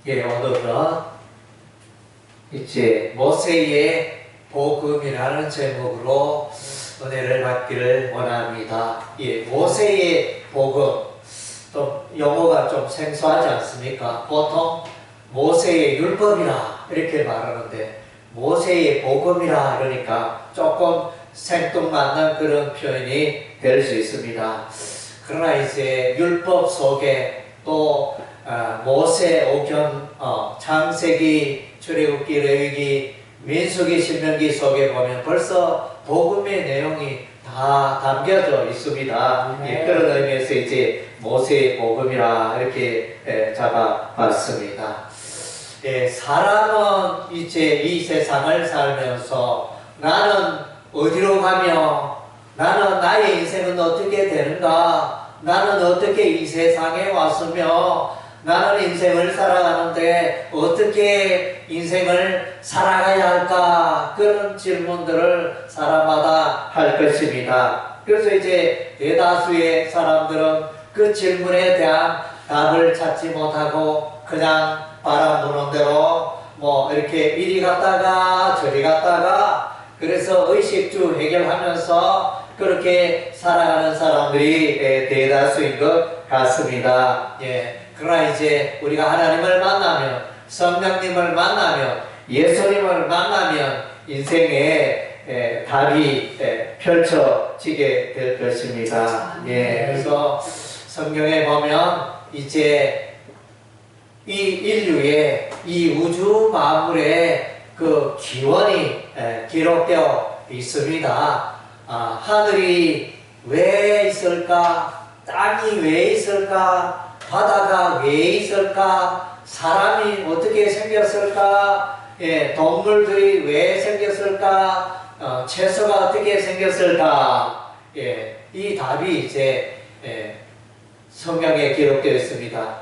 오늘은 이제 모세의 복음이라는 제목으로 은혜를 받기를 원합니다. 모세의 복음, 또 용어가 좀 생소하지 않습니까? 보통 모세의 율법이라 이렇게 말하는데 모세의 복음이라 그러니까 조금 생뚱맞는 그런 표현이 될 수 있습니다. 그러나 이제 율법 속에 또 모세 오경, 창세기, 출애굽기, 레위기, 민수기, 신명기 속에 보면 벌써 복음의 내용이 다 담겨져 있습니다. 그런 의미에서 이제 모세의 복음이라 이렇게 잡아봤습니다. 사람은 이제 이 세상을 살면서 나는 어디로 가며 나는 나의 인생은 어떻게 되는가, 나는 어떻게 이 세상에 왔으며 나는 인생을 살아가는데 어떻게 인생을 살아가야 할까, 그런 질문들을 사람마다 할 것입니다. 그래서 이제 대다수의 사람들은 그 질문에 대한 답을 찾지 못하고 그냥 바람 부는 대로 이렇게 이리 갔다가 저리 갔다가 그래서 의식주 해결하면서 그렇게 살아가는 사람들이 대다수인 것 같습니다. 그러나 이제 우리가 하나님을 만나면, 성령님을 만나면, 예수님을 만나면 인생의 답이 펼쳐지게 될 것입니다. 그래서 성경에 보면 이제 이 인류의 이 우주 만물의 그 기원이 기록되어 있습니다. 하늘이 왜 있을까? 땅이 왜 있을까? 바다가 왜 있을까? 사람이 어떻게 생겼을까? 동물들이 왜 생겼을까? 채소가 어떻게 생겼을까? 이 답이 이제 성경에 기록되어 있습니다.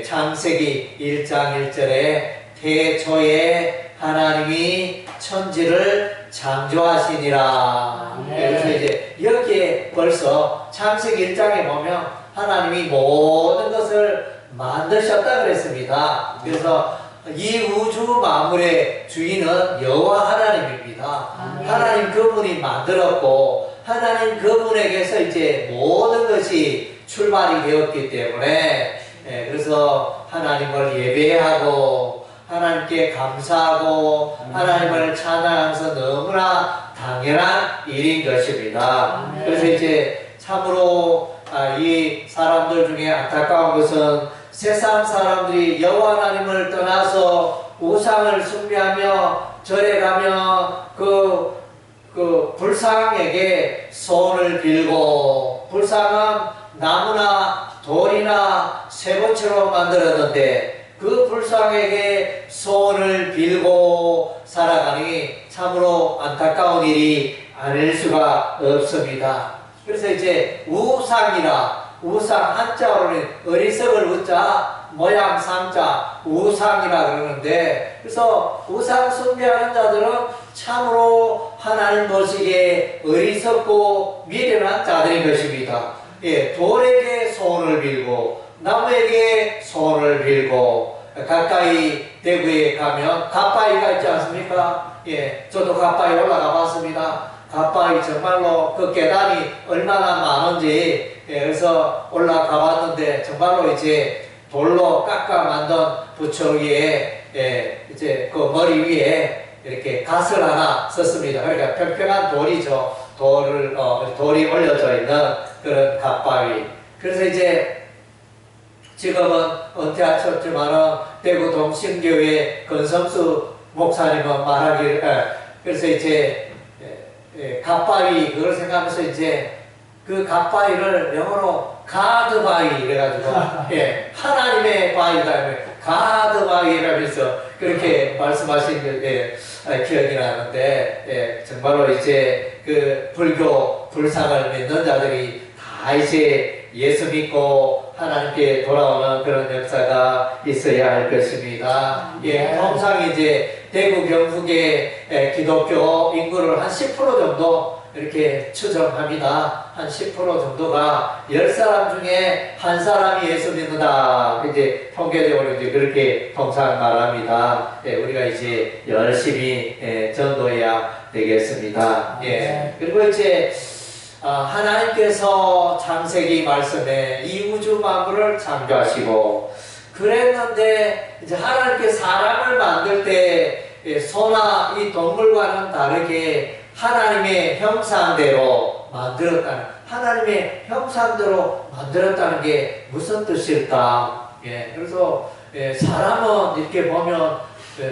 창세기 1장 1절에 태초에 하나님이 천지를 창조하시니라. 그래서 이제 여기에 벌써 창세기 1장에 보면 하나님이 모든 것을 만드셨다 그랬습니다. 그래서 이 우주 만물의 주인은 여호와 하나님입니다. 하나님 그분이 만들었고 하나님 그분에게서 이제 모든 것이 출발이 되었기 때문에 그래서 하나님을 예배하고 하나님께 감사하고 하나님을 찬양하면서 너무나 당연한 일인 것입니다. 그래서 이제 참으로 이 사람들 중에 안타까운 것은 세상 사람들이 여호와 하나님을 떠나서 우상을 숭배하며 절에 가며 그 불상에게 소원을 빌고, 불상은 나무나 돌이나 쇠붙이로 만들었는데 그 불상에게 소원을 빌고 살아가니 참으로 안타까운 일이 아닐 수가 없습니다. 그래서 이제 우상이라, 우상 한자어로는 어리석을 우자, 모양 상자, 우상이라 그러는데, 그래서 우상 숭배하는 자들은 참으로 하나님 보시기에 어리석고 미련한 자들인 것입니다. 돌에게 소원을 빌고 나무에게 소원을 빌고, 가까이 대구에 가면 갓바위가 있지 않습니까? 저도 갓바위 올라가 봤습니다. 갓바위 정말로 그 계단이 얼마나 많은지, 그래서 올라가 봤는데 정말로 이제 돌로 깎아 만든 부처 위에 이제 그 머리 위에 이렇게 갓을 하나 썼습니다. 그러니까 평평한 돌이죠. 돌이 올려져 있는 그런 갓바위. 그래서 이제 지금은 은퇴하셨지만은 대구 동신교회 건성수 목사님은 말하기를, 그래서 이제 갓바위 그걸 생각하면서 이제 그 갓바위를 영어로 가드바위 이래가지고 하나님의 바위다, 가드바위라면서 그렇게 말씀하신 기억이 나는데, 정말로 이제 그 불교 불상을 믿는 자들이 다 이제 예수 믿고 하나님께 돌아오는 그런 역사가 있어야 할 것입니다. 통상 이제 대구 경북의 기독교 인구를 한 10% 정도 이렇게 추정합니다. 한 10% 정도가 10사람 중에 한 사람이 예수 믿는다. 이제 통계적으로 이제 그렇게 통상 말합니다. 예, 우리가 이제 열심히 전도해야 되겠습니다. 예. 그리고 이제 하나님께서 창세기 말씀에 이 우주 만물을 창조하시고 그랬는데 이제 하나님께 사람을 만들 때 소나 이 동물과는 다르게 하나님의 형상대로 만들었다는, 하나님의 형상대로 만들었다는 게 무슨 뜻일까? 예, 그래서 사람은 이렇게 보면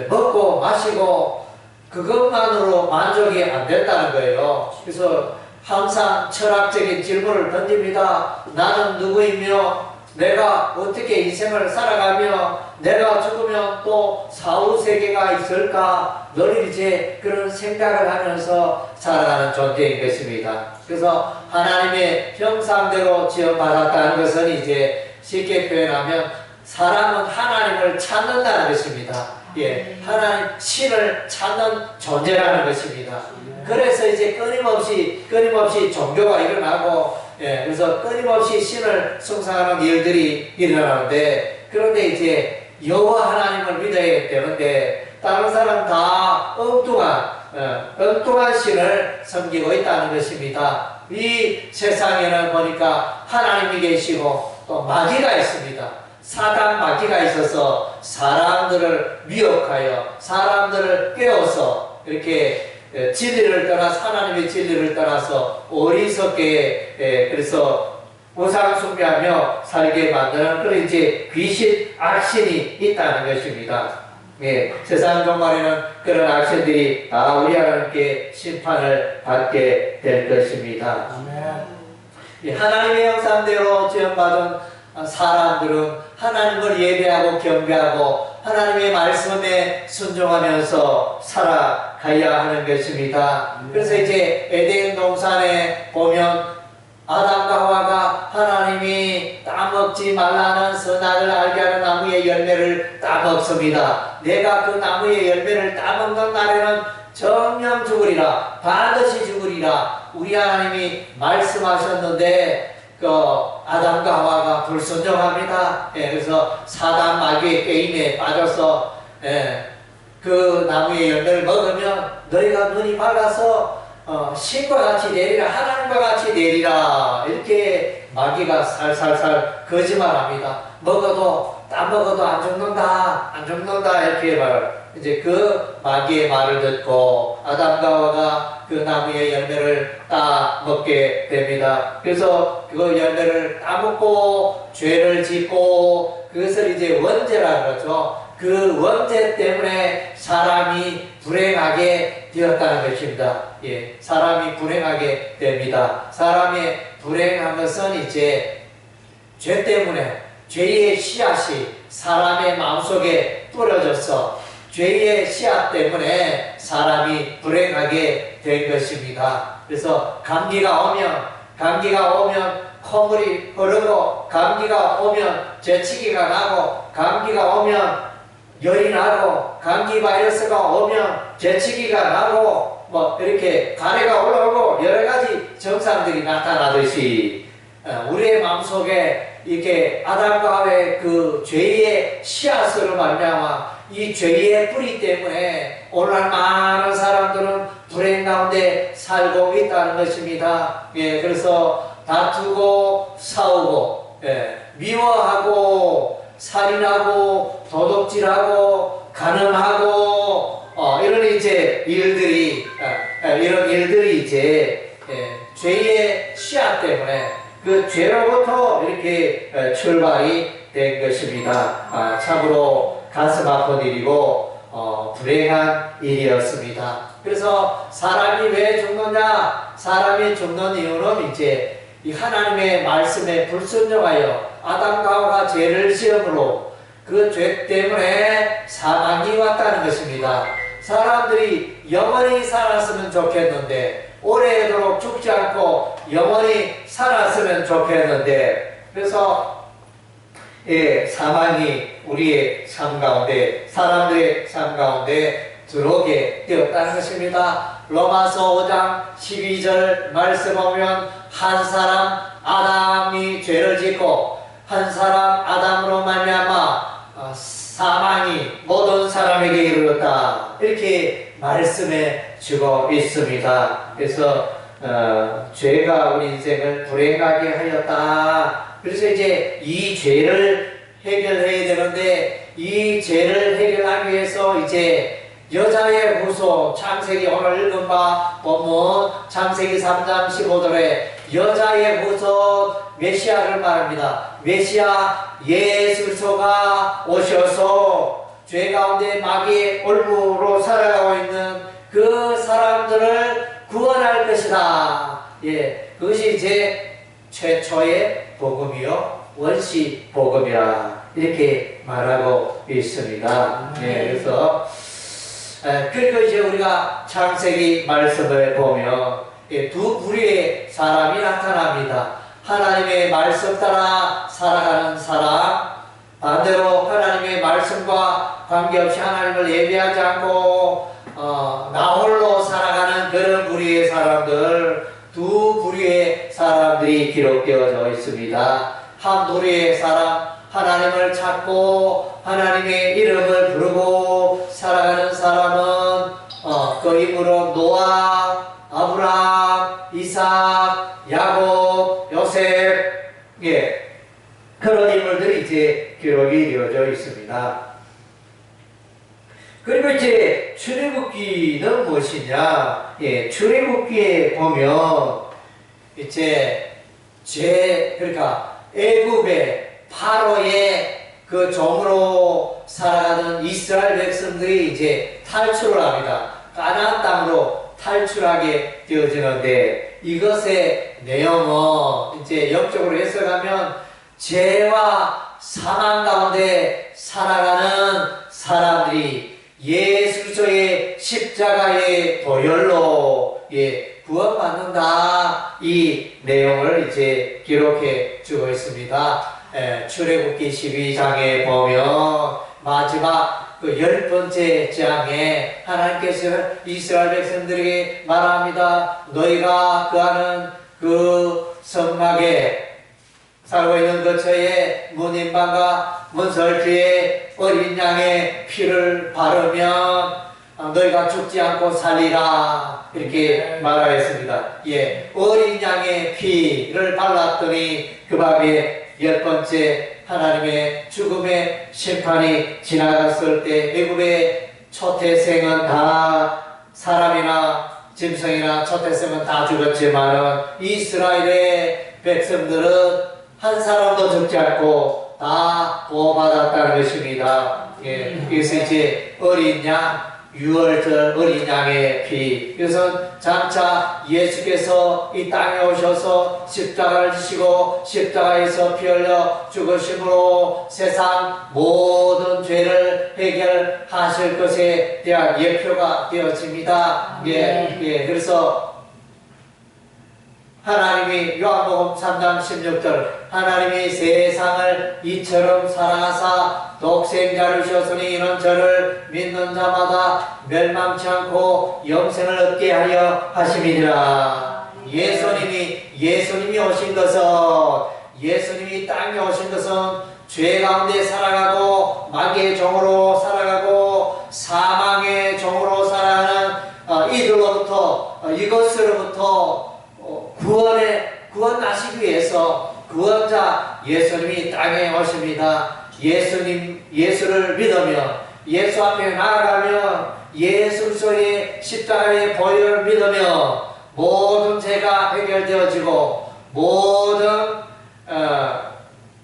먹고 마시고 그것만으로 만족이 안 된다는 거예요. 그래서 항상 철학적인 질문을 던집니다. 나는 누구이며 내가 어떻게 인생을 살아가며 내가 죽으면 또 사후세계가 있을까? 늘 이제 그런 생각을 하면서 살아가는 존재인 것입니다. 그래서 하나님의 형상대로 지어받았다는 것은 이제 쉽게 표현하면 사람은 하나님을 찾는다는 것입니다. 예, 하나님, 신을 찾는 존재라는 것입니다. 그래서 이제 끊임없이 종교가 일어나고 그래서 끊임없이 신을 숭상하는 일들이 일어나는데 그런데 이제 여호와 하나님을 믿어야 되는데 다른 사람 다 엉뚱한 신을 섬기고 있다는 것입니다. 이 세상에는 보니까 하나님이 계시고 또 마귀가 있습니다. 사단 마귀가 있어서 사람들을 미혹하여 사람들을 깨워서 이렇게 진리를 떠나서 하나님의 진리를 떠나서 어리석게 그래서 우상 숭배하며 살게 만드는 그런 이제 귀신 악신이 있다는 것입니다. 예, 세상 종말에는 그런 악신들이 다 우리 하나님께 심판을 받게 될 것입니다. 예, 하나님의 형상대로 지음받은 사람들은 하나님을 예배하고 경배하고 하나님의 말씀에 순종하면서 살아가야 하는 것입니다. 그래서 이제 에덴 동산에 보면 아담과 하와가 하나님이 따먹지 말라는 선악을 알게 하는 나무의 열매를 따먹습니다. 내가 그 나무의 열매를 따먹는 날에는 정령 죽으리라, 반드시 죽으리라 우리 하나님이 말씀하셨는데 그 아담과 하와가 불순종합니다. 그래서 사단 마귀의 게임에 빠져서 그 나무의 열매를 먹으면 너희가 눈이 밝아서 신과 같이 되리라, 하나님과 같이 되리라 이렇게 마귀가 살살살 거짓말합니다. 따먹어도 안 죽는다 이렇게 이제 그 마귀의 말을 듣고 아담과 하와가 그 나무의 열매를 따먹게 됩니다. 그래서 그 열매를 따먹고 죄를 짓고 그것을 이제 원죄라 그러죠. 그 원죄 때문에 사람이 불행하게 되었다는 것입니다. 예, 사람이 불행하게 됩니다. 사람이 불행한 것은 이제 죄 때문에 죄의 씨앗이 사람의 마음속에 뿌려져서 죄의 씨앗 때문에 사람이 불행하게 된 것입니다. 그래서 감기가 오면 콧물이 흐르고 감기가 오면 재채기가 나고 감기가 오면 열이 나고 감기 바이러스가 오면 재채기가 나고 뭐 이렇게 가래가 올라오고 여러 가지 증상들이 나타나듯이 우리의 마음속에 이렇게 아담과 하와의 그 죄의 씨앗으로 말미암아 이 죄의 뿌리 때문에 오늘날 많은 사람들은 불행 가운데 살고 있다는 것입니다. 예, 그래서 다투고 싸우고 미워하고 살인하고 도둑질하고 간음하고 이런 이제 일들이 이제 죄의 씨앗 때문에 그 죄로부터 이렇게 출발이 된 것입니다. 참으로 가슴 아픈 일이고 불행한 일이었습니다. 그래서 사람이 왜 죽느냐? 사람이 죽는 이유는 이제 이 하나님의 말씀에 불순종하여 아담과 하와가 죄를 지음으로 그 죄 때문에 사망이 왔다는 것입니다. 사람들이 영원히 살았으면 좋겠는데 오래도록 죽지 않고 영원히 살았으면 좋겠는데 그래서 사망이 우리의 삶 가운데 사람들의 삶 가운데 들어오게 되었다는 것입니다. 로마서 5장 12절 말씀 보면 한 사람 아담이 죄를 짓고 한 사람 아담으로 말미암아 사망이 모든 사람에게 이르렀다. 이렇게 말씀해 주고 있습니다. 그래서 죄가 우리 인생을 불행하게 하였다. 그래서 이제 이 죄를 해결해야 되는데 이 죄를 해결하기 위해서 이제 여자의 후손, 창세기 오늘 읽은 바 본문 창세기 3장 15절에 여자의 후손 메시아를 말합니다. 메시아 예수 그리스도가 오셔서 죄 가운데 마귀의 올무로 살아가고 있는 그 사람들을 구원할 것이다. 예, 그것이 이제 최초의 복음이요 원시 복음이라 이렇게 말하고 있습니다. 예, 그래서 그리고 이제 우리가 창세기 말씀을 보면 두 부류의 사람이 나타납니다. 하나님의 말씀 따라 살아가는 사람, 반대로 하나님의 말씀과 관계없이 하나님을 예배하지 않고 나 홀로 살아가는 그런 부류의 사람들, 두 부류의 사람들이 기록되어져 있습니다. 한 부류의 사람, 하나님을 찾고 하나님의 이름을 부르고 살아가는 사람은 그 이름으로 노아, 아브라함, 이삭, 야곱, 요셉, 예, 그런 인물들이 이제 기록이 되어져 있습니다. 그리고 이제 출애굽기는 무엇이냐? 예, 출애굽기에 보면 이제 그러니까 애굽의 파로의 그 종으로 살아가는 이스라엘 백성들이 이제 탈출을 합니다. 가나안 땅으로 탈출하게 되어지는데 이것의 내용은 이제 영적으로 해석하면 죄와 사망 가운데 살아가는 사람들이 예수 그리스도의 십자가의 보혈로 구원받는다. 이 내용을 이제 기록해 주고 있습니다. 출애굽기 12장에 보면 마지막 그 10번째 장에 하나님께서 이스라엘 백성들에게 말합니다. 너희가 거하는 그 성막에 살고 있는 거처에 문인방과 문설주에 어린 양의 피를 바르면 너희가 죽지 않고 살리라. 이렇게 말하였습니다. 예, 어린 양의 피를 발랐더니 그 밤에 10번째 하나님의 죽음의 심판이 지나갔을 때 애굽의 초태생은 다 사람이나 짐승이나 초태생은 다 죽었지만 이스라엘의 백성들은 한 사람도 죽지 않고 다 보호받았다는 것입니다. 예, 그래서 이제 어린 양, 유월절 어린 양의 피. 그래서 장차 예수께서 이 땅에 오셔서 십자가를 지시고 십자가에서 피 흘려 죽으심으로 세상 모든 죄를 해결하실 것에 대한 예표가 되어집니다. 예, 그래서 하나님이 요한복음 3장 16절 하나님이 세상을 이처럼 사랑하사 독생자를 주셨으니 이는 저를 믿는 자마다 멸망치 않고 영생을 얻게 하려 하심이니라. 예수님이 오신 것은 예수님이 땅에 오신 것은 죄 가운데 살아가고 마귀의 종으로 살아가고 사망의 종으로 살아가는 이들로부터 이것으로부터 구원하시기 위해서 구원자 예수님이 땅에 오십니다. 예수를 믿으며 예수 앞에 나아가며 예수 그리스도의 십자가의 보혈을 믿으며 모든 죄가 해결되어지고 모든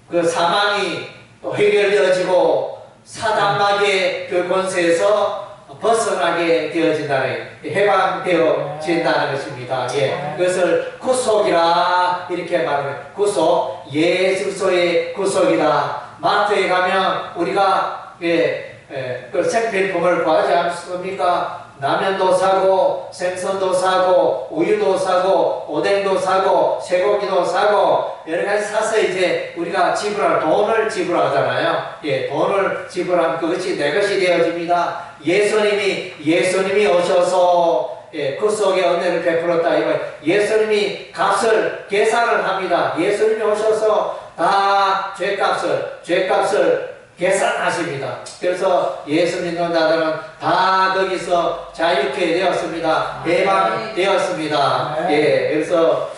그 사망이 또 해결되어지고 사단마귀의 그 권세에서 벗어나게 되어진다는, 해방되어진다는 것입니다. 예, 그것을 구속이라 이렇게 말해요. 구속, 예수 그리스도의 구속이다. 마트에 가면 우리가 그 생필품을 구하지 않습니까? 라면도 사고 생선도 사고 우유도 사고 오뎅도 사고 쇠고기도 사고 여러 가지 사서 이제 우리가 돈을 지불하잖아요. 예, 돈을 지불하면 그것이 내 것이 되어집니다. 예수님이 오셔서 예, 그 속에 은혜를 베풀었다. 이거 예수님이 값을 계산을 합니다. 예수님이 오셔서 다 죄값을 계산하십니다. 그래서 예수 믿는 자들은 다 거기서 자유케 되었습니다. 해방되었습니다. 예, 그래서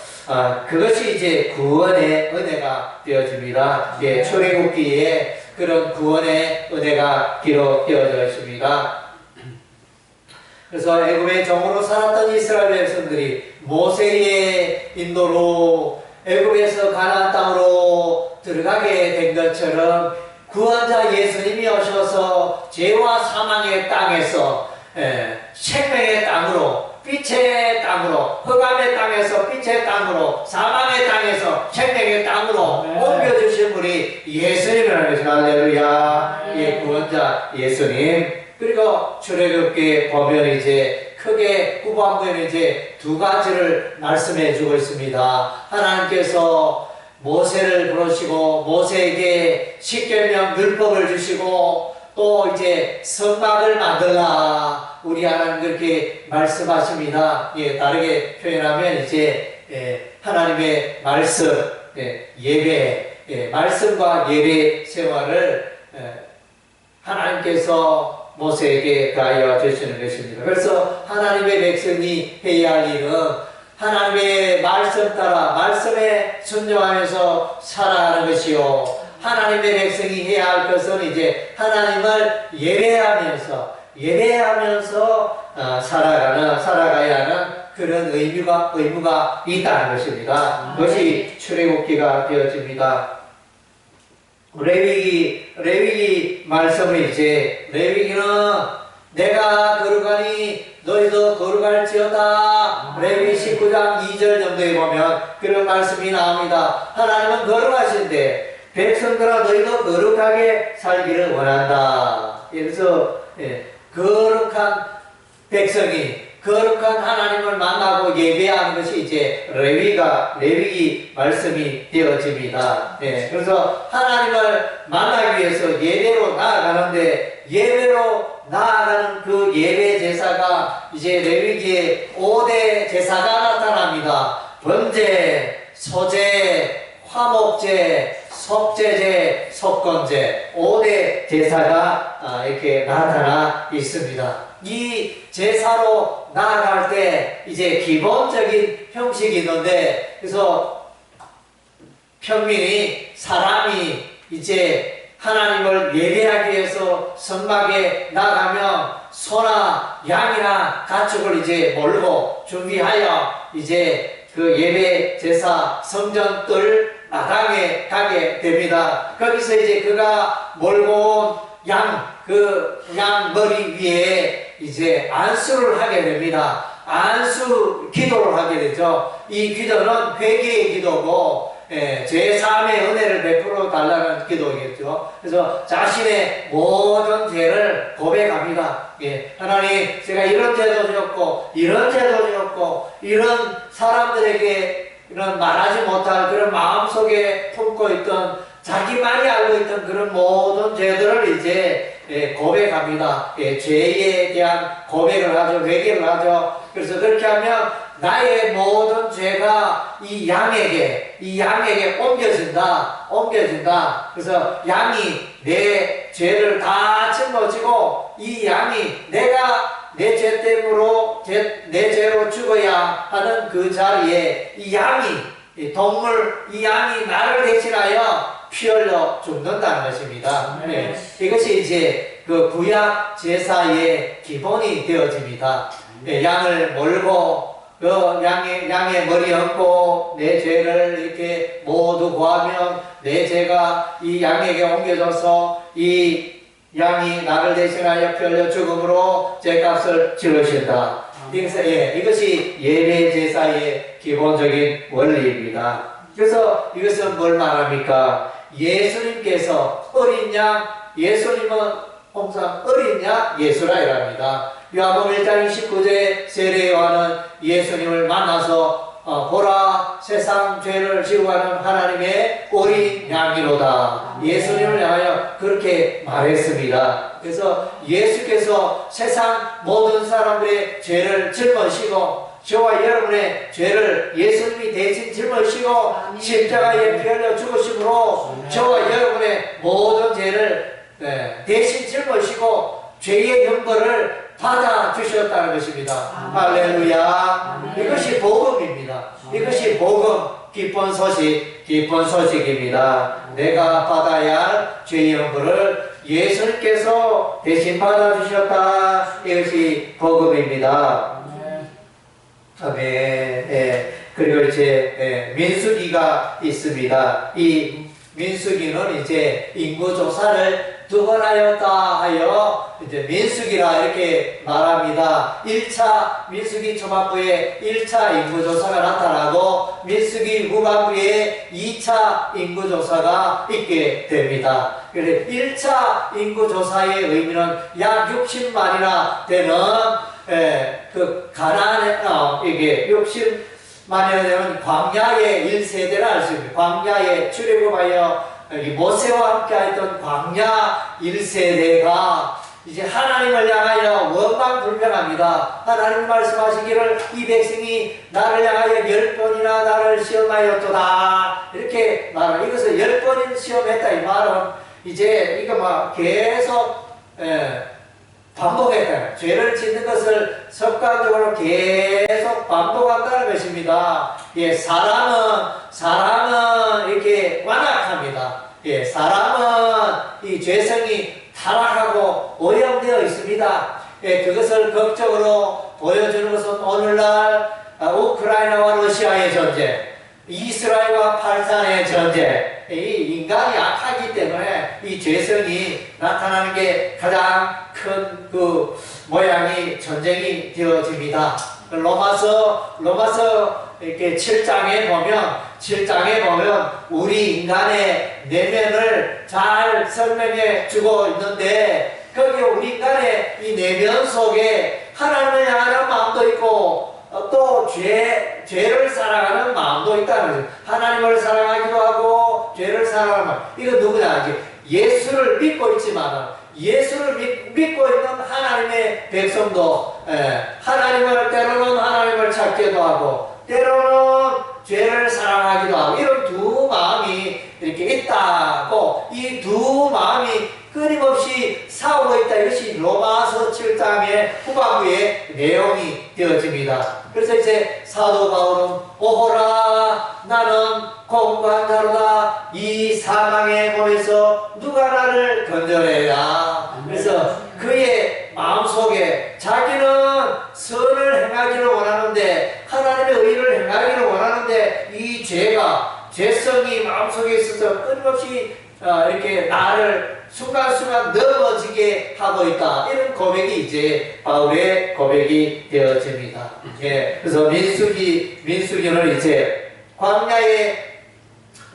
그것이 이제 구원의 은혜가 되어집니다. 예, 출애굽기에 그런 구원의 은혜가 기록되어져 있습니다. 그래서 애굽의 종으로 살았던 이스라엘 백성들이 모세의 인도로 애굽에서 가나안 땅으로 들어가게 된 것처럼 구원자 예수님이 오셔서 죄와 사망의 땅에서 생명의 땅으로, 빛의 땅으로, 흑암의 땅에서 빛의 땅으로, 사망의 땅에서 생명의 땅으로 옮겨주신 분이 예수님이라는 것입니다. 할렐루야. 예, 구원자 예수님. 그리고 출애굽기에 보면 이제 크게 후반부에는 이제 두 가지를 말씀해 주고 있습니다. 하나님께서 모세를 부르시고 모세에게 십계명 율법을 주시고 또 이제 성막을 만들라 우리 하나님 그렇게 말씀하십니다. 예, 다르게 표현하면 이제 하나님의 말씀, 예배, 말씀과 예배 생활을 하나님께서 모세에게 가하여 주시는 것입니다. 그래서 하나님의 백성이 해야 할 일은 하나님의 말씀 따라 말씀에 순종하면서 살아가는 것이요, 하나님의 백성이 해야 할 것은 이제 하나님을 예배하면서 살아가야 하는 그런 의무가 있다는 것입니다. 그것이 출애굽기가 되어집니다. 레위기 말씀은 이제 레위기는 내가 거룩하니 너희도 거룩할지어다. 레위 19장 2절 정도에 보면 그런 말씀이 나옵니다. 하나님은 거룩하신데 백성들아 너희도 거룩하게 살기를 원한다. 그래서 거룩한 백성이 거룩한 하나님을 만나고 예배하는 것이 이제 레위기 말씀이 되어집니다. 그래서 하나님을 만나기 위해서 예배로 나아가는데 예배로 나아가는 그 예배 제사가 이제 레위기에 5대 제사가 나타납니다. 번제, 소제, 화목제, 속죄제, 속건제 5대 제사가 이렇게 나타나 있습니다. 이 제사로 나아갈 때 이제 기본적인 형식이 있는데, 그래서 평민이 사람이 이제 하나님을 예배하기 위해서 성막에 나가면 소나 양이나 가축을 이제 몰고 준비하여 이제 그 예배 제사 성전 뜰 마당에 가게 됩니다. 거기서 이제 그가 몰고 온 양 머리 위에 이제 안수를 하게 됩니다. 안수 기도를 하게 되죠. 이 기도는 회개의 기도고 제3의 은혜를 베풀어 달라는 기도겠죠. 그래서 자신의 모든 죄를 고백합니다. 하나님, 제가 이런 죄도 지었고 이런 죄도 지었고 이런 사람들에게 이런 말하지 못할 그런 마음속에 품고 있던 자기만이 알고 있던 그런 모든 죄들을 이제 고백합니다. 죄에 대한 고백을 하죠. 회개를 하죠. 그래서 그렇게 하면 나의 모든 죄가 이 양에게 옮겨진다. 그래서 양이 내 죄를 다 짊어지고 이 양이 내가 내 죄 때문에 내 죄로 죽어야 하는 그 자리에 이 양이 나를 대신하여 피 흘려 죽는다는 것입니다. 이것이 이제 그 구약 제사의 기본이 되어집니다. 양을 몰고 그 양의 머리 얹고 내 죄를 이렇게 모두 구하면 내 죄가 이 양에게 옮겨져서 이 양이 나를 대신하여 피 흘려 죽음으로 죄값을 치르신다. 이것이 예배 제사의 기본적인 원리입니다. 그래서 이것은 뭘 말합니까? 예수님께서 어린 양, 예수님은 항상 어린 양 예수라 이랍니다. 요한복음 1장 29절에 세례 요한은 예수님을 만나서 보라 세상 죄를 지우가는 하나님의 어린 양이로다. 예수님을 향하여 그렇게 말했습니다. 그래서 예수께서 세상 모든 사람들의 죄를 짊어지고 저와 여러분의 죄를 예수님이 대신 짊어지고 십자가에 피 흘려 죽으심으로 저와 여러분의 모든 죄를 대신 짊어지고 죄의 형벌을 받아주셨다는 것입니다. 할렐루야. 이것이 복음입니다. 이것이 복음, 기쁜 소식입니다. 내가 받아야 할 죄의 형벌을 예수님께서 대신 받아주셨다. 이것이 복음입니다. 아멘. 그리고 이제 민수기가 있습니다. 이 민수기는 이제 인구조사를 두 번 하였다 하여 이제 민수기라 이렇게 말합니다. 1차 민수기 초반부에 1차 인구조사가 나타나고 민수기 후반부에 2차 인구조사가 있게 됩니다. 그래서 1차 인구조사의 의미는 약 60만이나 되는 그 가나안에 이게 60만이나 되는 광야의 1세대라 할 수 있습니다. 광야에 출애굽하여 모세와 함께 했던 광야 1세대가 이제 하나님을 향하여 원망불평합니다. 하나님 말씀하시기를 이 백성이 나를 향하여 10번이나 나를 시험하였도다. 이렇게 말합니다. 이것을 10번이나 시험했다. 이 말은 이제 이거 막 계속 반복했다. 죄를 짓는 것을 습관적으로 계속 반복한다는 것입니다. 예, 사람은 이렇게 완악합니다. 예, 사람은 이 죄성이 타락하고 오염되어 있습니다. 예, 그것을 극적으로 보여주는 것은 오늘날 우크라이나와 러시아의 전쟁, 이스라엘과 팔estin의 전쟁, 이 인간이 약하기 때문에 이 죄성이 나타나는 게 가장 큰 그 모양이 전쟁이 되어집니다. 로마서 이렇게 7장에 보면 우리 인간의 내면을 잘 설명해 주고 있는데 거기 우리 인간의 이 내면 속에 하나님을 향하는 마음도 있고 또 죄를 사랑하는 마음도 있다는 거죠. 하나님을 사랑하기도 하고 죄를 사랑하는 마음. 이거 누구냐? 예수를 믿고 있지만 예수를 믿고 있는 하나님의 백성도 때로는 하나님을 찾기도 하고 때로는 죄를 사랑하기도 하고 이런 두 마음이 이렇게 있다고 이 두 마음이 끊임없이 싸우고 있다. 이것이 로마서 7장의 후반부의 내용이 되어집니다. 그래서 이제 사도 바울은 오호라 나는 공고한 자로다 이 사망의 몸에서 누가 나를 건져내랴. 그래서 그의 마음속에 자기는 선을 행하기를 원하는데 하나님의 의를 행하기를 원하는데 이 죄성이 마음속에 있어서 끊임없이 이렇게 나를 순간순간 넘어지게 하고 있다. 이런 고백이 이제 바울의 고백이 되어집니다. 예, 그래서 민수기는 이제 광야에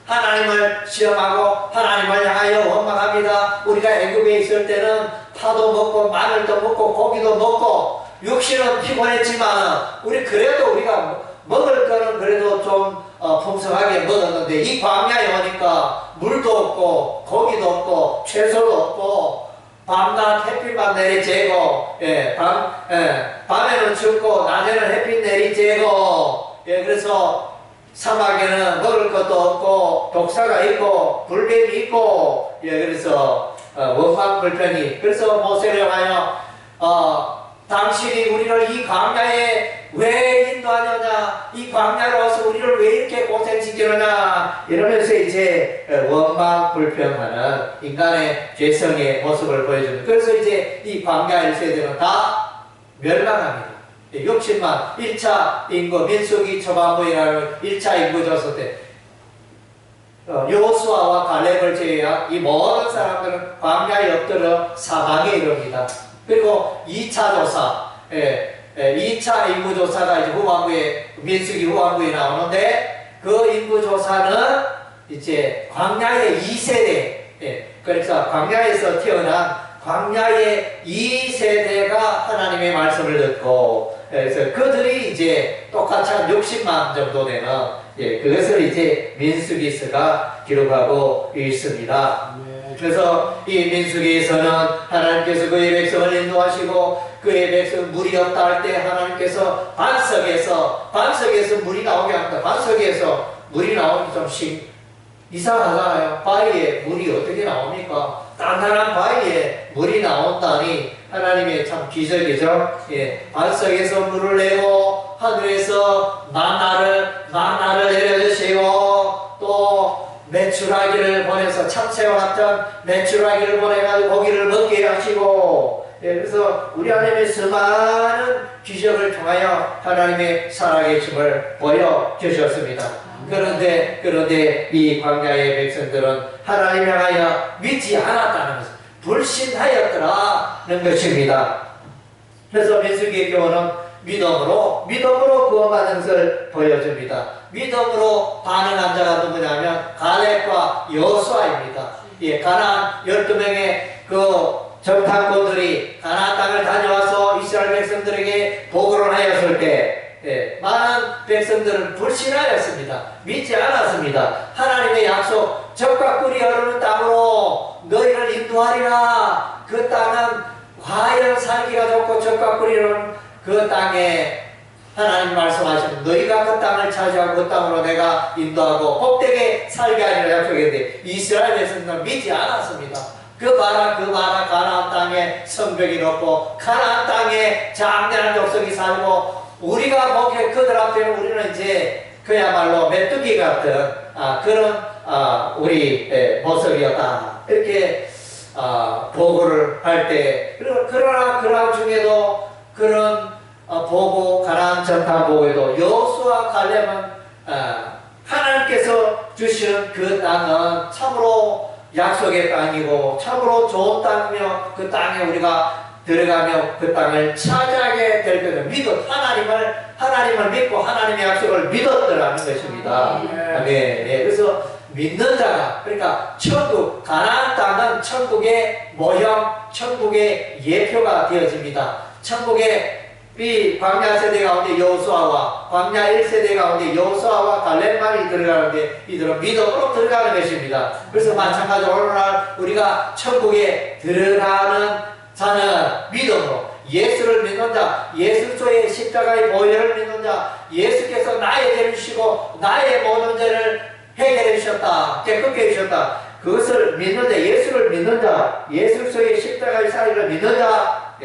하나님을 시험하고 하나님을 향하여 원망합니다. 우리가 애굽에 있을 때는 파도 먹고 마늘도 먹고 고기도 먹고 육신은 피곤했지만 우리가 먹을 거는 그래도 좀 풍성하게 먹었는데 이 광야에 오니까 물도 없고 고기도 없고 채소도 없고 밤낮 햇빛만 내리쬐고 밤에는 춥고 낮에는 햇빛 내리쬐고 그래서 사막에는 먹을 것도 없고 독사가 있고 불뱀이 있고 그래서 원망불평이 그래서 모세를 향하여 당신이 우리를 이 광야에 왜 인도하느냐 이 광야로 와서 우리를 왜 이렇게 고생시키느냐 이러면서 이제 원망불평하는 인간의 죄성의 모습을 보여줍니다. 그래서 이제 이 광야 1세대는 다 멸망합니다. 60만 1차 인구 민수기 초반부이라는 1차 인구조사 때 여호수아와 갈렙을 제외한 이 모든 사람들은 광야에 엎드려 사망에 이릅니다. 그리고 2차 조사 2차 인구조사가 이제 후반부에 민수기 후반부에 나오는데 그 인구조사는 이제 광야의 2세대 그래서 광야에서 태어난 광야의 2세대가 하나님의 말씀을 듣고 그래서 그들이 이제 똑같이 한 60만 정도 되는 그것을 이제 민수기서가 기록하고 있습니다. 그래서 이 민수기에서는 하나님께서 그의 백성을 인도하시고 그의 백성 물이 없다 할 때 하나님께서 반석에서 물이 나오게 합니다. 반석에서 물이 나오는 게 좀 이상하잖아요. 바위에 물이 어떻게 나옵니까? 단단한 바위에 물이 나온다니 하나님의 참 기적이죠. 반석에서 물을 내고 하늘에서 만나를 내려주시고 또 메추라기를 보내서 참새와 같은 메추라기를 보내가지고 고기를 먹게 하시고 그래서 우리 하나님의 수많은 기적을 통하여 하나님의 살아계심을 보여주셨습니다. 그런데 이 광야의 백성들은 하나님 향하여 믿지 않았다는 것을 불신하였더라는 것입니다. 그래서 민수기의 교훈은 믿음으로 구원받은 것을 보여줍니다. 믿음으로 반응한 자가 누구냐면 갈렙과 여호수아입니다. 가나안 12명의 그 정탐꾼들이 가나안 땅을 다녀와서 이스라엘 백성들에게 보고를 하였을 때 많은 백성들은 불신하였습니다. 믿지 않았습니다. 하나님의 약속 적과 꿀이 흐르는 땅으로 너희를 인도하리라. 그 땅은 과연 살기가 좋고 적과 꿀이 흐르는 그 땅에 하나님 말씀하시는 너희가 그 땅을 차지하고 그 땅으로 내가 인도하고 복되게 살게 하리라 약속했는데 이스라엘 백성들은 믿지 않았습니다. 그 봐라 가나안 땅에 성벽이 높고 가나안 땅에 장대한 족속이 살고 우리가 보기에 그들 앞에는 우리는 이제 그야말로 메뚜기 같은 그런 우리 모습이었다 이렇게 보고를 할 때 그러나 그러한 중에도 그런 보고 가나안 전탄 보고에도 여호수아 갈렙은 하나님께서 주시는 그 땅은 참으로 약속의 땅이고 참으로 좋은 땅이며 그 땅에 우리가 들어가며 그 땅을 차지하게 될 것을 하나님을 믿고 하나님의 약속을 믿었더라는 것입니다. 그래서 믿는 자가 그러니까 천국 가나안 땅은 천국의 모형, 천국의 예표가 되어집니다. 천국의 이 광야 세대 가운데 여호수아와 광야 1세대 가운데 여호수아와 갈렙만이 들어가는데 이들은 믿음으로 들어가는 것입니다. 그래서 마찬가지로 오늘날 우리가 천국에 들어가는 자는 믿음으로 예수를 믿는 자, 예수의 십자가의 보혈을 믿는 자, 예수께서 나의 죄를 지시고 나의 모든 죄를 해결해 주셨다, 깨끗게 해주셨다. 그것을 믿는 자, 예수를 믿는 자, 예수의 십자가의 사역을 믿는 자,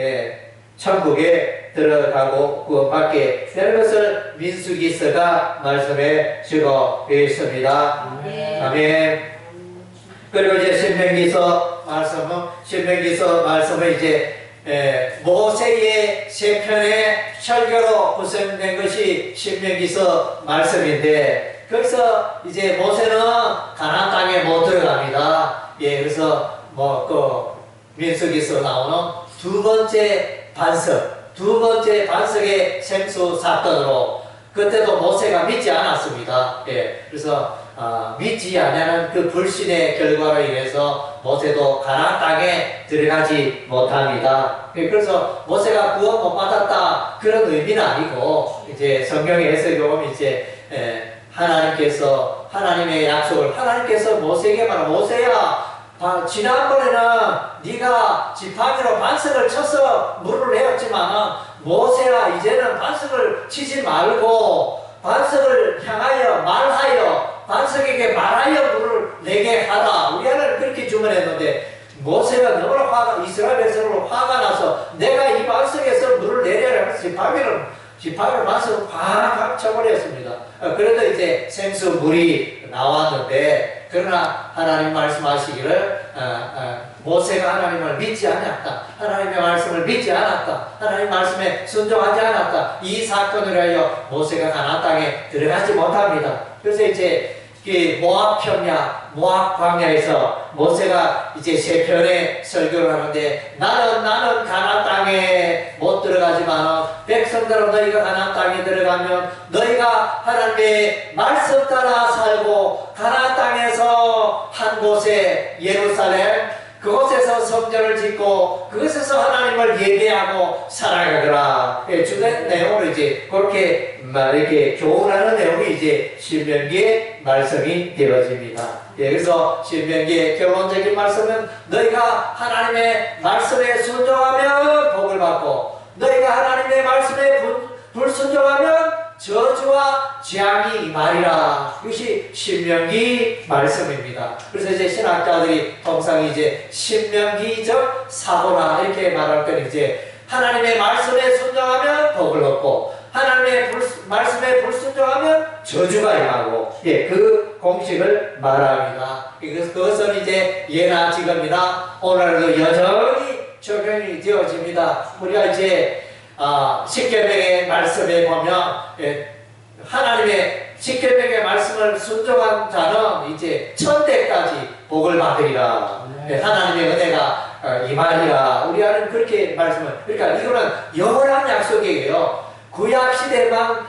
천국에 들어가고 구원받게 되는 것을 민수기서가 말씀해 주고 있습니다. 아멘. 그리고 이제 신명기서 말씀은 이제 모세의 세 편의 설교로 구성된 것이 신명기서 말씀인데 거기서 이제 모세는 가나안 땅에 못 들어갑니다. 그래서 민수기서 나오는 두 번째 반석의 생수 사건으로 그때도 모세가 믿지 않았습니다. 그래서 믿지 않는 그 불신의 결과로 인해서 모세도 가나안 땅에 들어가지 못합니다. 그래서 모세가 구원 못 받았다 그런 의미는 아니고 이제 성경의 해석에 보면 이제 하나님께서 하나님의 약속을 하나님께서 모세에게 말하면 모세야 지난번에는 네가 지팡이로 반석을 쳐서 물을 내었지만 모세야 이제는 반석을 치지 말고 반석을 향하여 말하여 반석에게 말하여 물을 내게 하라. 우리 하나님 그렇게 주문했는데 모세가 너무나 이스라엘 백성으로 화가 나서 내가 이 반석에서 물을 내려라 해서 지팡이로 반석을 팍 쳐버렸습니다. 그래도 이제 생수물이 나왔는데 그러나 하나님 말씀하시기를 모세가 하나님을 믿지 않았다. 하나님의 말씀을 믿지 않았다. 하나님 말씀에 순종하지 않았다. 이 사건을 하여 모세가 가나안 땅에 들어가지 못합니다. 그래서 이제 모압 광야에서 모세가 이제 세 편의 설교를 하는데 나는 가나안 땅에 못 들어가지만 백성들은 너희가 가나안 땅에 들어가면 너희가 하나님의 말씀 따라 살고 가나안 땅에서 한 곳에 예루살렘 그곳에서 성전을 짓고 그곳에서 하나님을 예배하고 살아가더라. 주된 내용으로 이제 그렇게 이렇게 교훈하는 내용이 이제 신명기의 말씀이 되어집니다. 그래서 신명기의 결론적인 말씀은 너희가 하나님의 말씀에 순종하면 복을 받고 너희가 하나님의 말씀에 불순종하면 저주와 재앙이 임하리라. 이것이 신명기 말씀입니다. 그래서 이제 신학자들이 통상 이제 신명기적 사고라 이렇게 말할 때는 이제 하나님의 말씀에 순종하면 복을 얻고 하나님의 말씀에 불순종하면 저주가 임하고 그 공식을 말합니다. 그것은 이제 예나 지금이나 오늘도 여전히 적용이 되어집니다. 우리가 이제 십계명의 말씀에 보면 하나님의 십계명의 말씀을 순종한 자는 이제 천대까지 복을 받으리라. 하나님의 은혜가 임하리라. 우리는 그렇게 말씀을 그러니까 이거는 영원한 약속이에요. 구약 시대만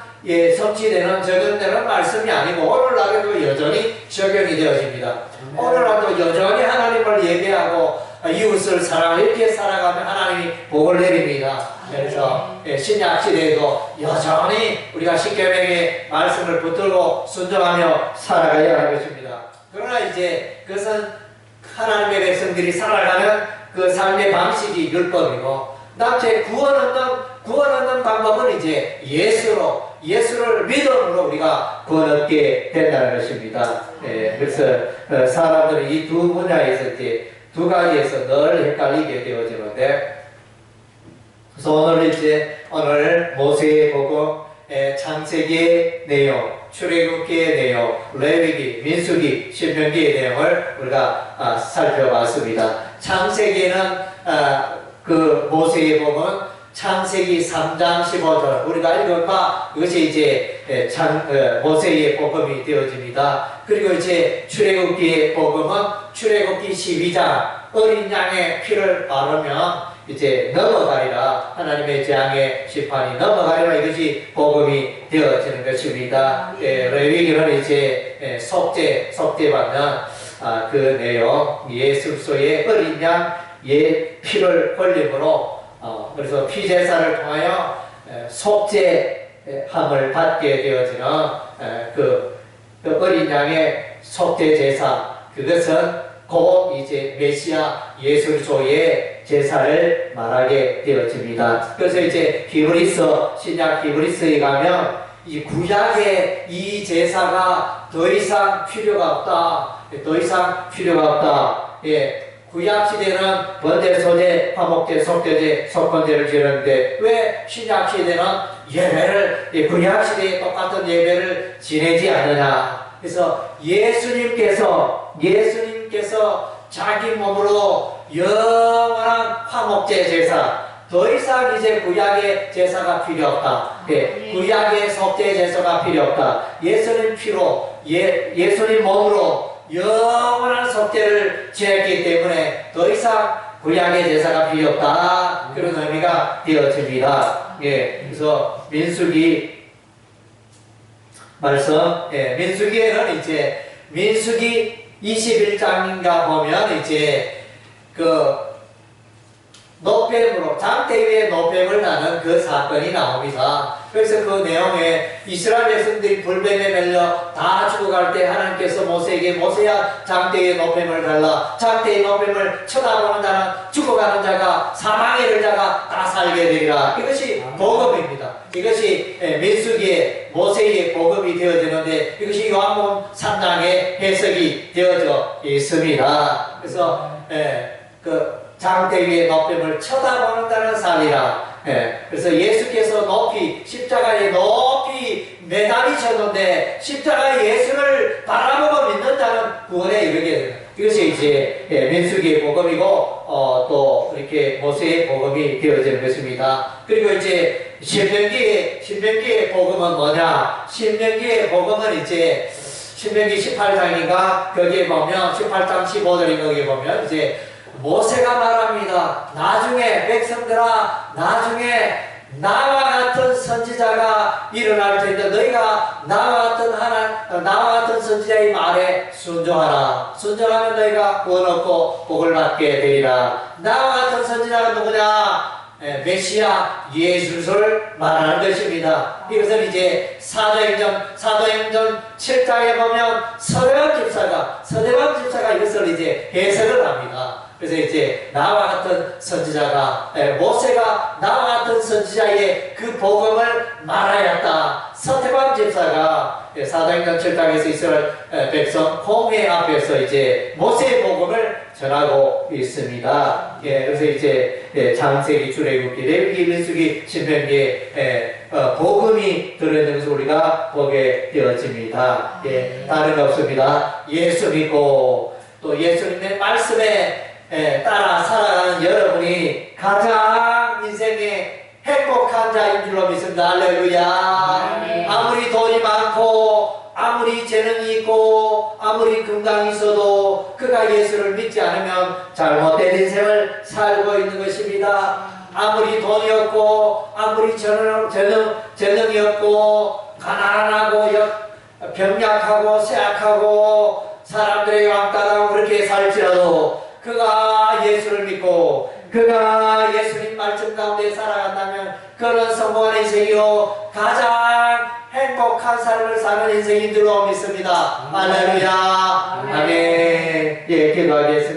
성취되는 적용되는 말씀이 아니고 오늘날에도 여전히 적용이 되어집니다. 오늘날도 여전히 하나님을 예배하고 이웃을 사랑하고 이렇게 살아가면 하나님이 복을 내립니다. 그래서 신약 시대에도 여전히 우리가 십계명의 말씀을 붙들고 순종하며 살아가야 하는 것입니다. 그러나 이제 그것은 하나님의 백성들이 살아가는 그 삶의 방식이 율법이고 남체 구원 얻는 방법은 이제 예수를 믿음으로 우리가 구원 얻게 된다는 것입니다. 그래서 사람들이 이 두 분야에서 이제 두 가지에서 늘 헷갈리게 되어지는데, 그래서 오늘 모세의 복음, 창세기의 내용, 출애굽기의 내용, 레위기, 민수기, 신명기의 내용을 우리가 살펴봤습니다. 창세기는 그 모세의 복음은 창세기 3장 15절 우리가 읽은 바 이것이 이제 모세의 복음이 되어집니다. 그리고 이제 출애굽기의 복음은 출애굽기 12장 어린 양의 피를 바르면 이제 넘어가리라. 하나님의 재앙의 심판이 넘어가리라. 이것이 복음이 되어지는 것입니다. 레위기는 이제 속죄받는 그 내용, 예술소의 어린 양의 피를 흘림으로 그래서 피제사를 통하여 속죄함을 받게 되어지는 그 어린 양의 속죄 제사, 그것은 곧 이제 메시아 예술소의 제사를 말하게 되어집니다. 그래서 이제 신약 히브리서에 가면 이 구약의 이 제사가 더 이상 필요가 없다. 구약 시대는 번제, 소제, 화목제, 속죄제, 속건제를 지냈는데 왜 신약 시대는 구약 시대에 똑같은 예배를 지내지 않느냐? 그래서 예수님께서 자기 몸으로 영원한 화목제 제사, 더 이상 이제 구약의 제사가 필요 없다. 구약의 속죄 제사가 필요 없다. 예수님 피로, 예수님 몸으로 영원한 속죄를 지냈기 때문에 더 이상 구약의 제사가 필요 없다. 그런 의미가 되어집니다. 그래서 민수기 말씀, 민수기에는 이제 민수기 21장인가 보면 이제 그 노뱀으로 장대위에 노뱀을 나는 그 사건이 나옵니다. 그래서 그 내용에 이스라엘 백성들이 불뱀에 밀려 다 죽어갈 때 하나님께서 모세에게 모세야 장대위에 노뱀을 달라. 장대위에 노뱀을 쳐다보는 자는 죽어가는 자가 사망에 이를 자가 다 살게 되리라. 이것이 복음입니다. 이것이 민수기의 모세의 복음이 되어지는데 이것이 요한복음 3장의 해석이 되어져 있습니다. 그래서 그 장대위의 노뱀을 쳐다보는 자는 살리라. 그래서 예수께서 십자가에 높이 매달리셨는데 십자가의 예수를 바라보고 믿는 자는 구원에 이르게 됩니다. 이것이 이제 민수기의 복음이고 또 이렇게 모세의 복음이 되어지는 것입니다. 그리고 이제 신명기의 복음은 뭐냐? 신명기의 복음은 이제 신명기 18장인가 거기에 보면 18장 15절인가 거기에 보면 이제 모세가 말합니다. 나중에 백성들아, 나중에 나와 같은 선지자가 일어날 텐데 너희가 나와 같은 선지자의 말에 순종하라. 순종하면 너희가 구원 얻고 복을 받게 되리라. 나와 같은 선지자가 누구냐? 메시아 예수를 말하는 것입니다. 이것은 이제 사도행전 7장에 보면 서대방 집사가 이것을 이제 해석을 합니다. 그래서 이제 나와 같은 선지자가 모세가 나와 같은 선지자의 그 복음을 말하였다. 서대방 집사가 사도행전 7장에서 이스라엘 백성 홍해 앞에서 이제 모세의 복음을 전하고 있습니다. 그래서 이제 창세기, 출애굽기, 레위기, 민수기, 신명기에 복음이 들어있는 것을 우리가 보게 되어집니다. 다른 거 없습니다. 예수 믿고 또 예수님의 말씀에 따라 살아가는 여러분이 가장 인생의 행복한 자인 줄로 믿습니다. 할렐루야. 아무리 돈이 많고 아무리 재능이 있고 아무리 건강이 있어도 그가 예수를 믿지 않으면 잘못된 인생을 살고 있는 것입니다. 아무리 돈이 없고 아무리 재능이 없고 가난하고 병약하고 쇠약하고 사람들에게 왕따당하고 그렇게 살지라도 그가 예수를 믿고 그가 예수님 말씀 가운데 살아간다면 그는 성공한 인생이요 가장 행복한 삶을 사는 인생인 줄로 믿습니다. 할렐루야. 아멘. 기도하겠습니다.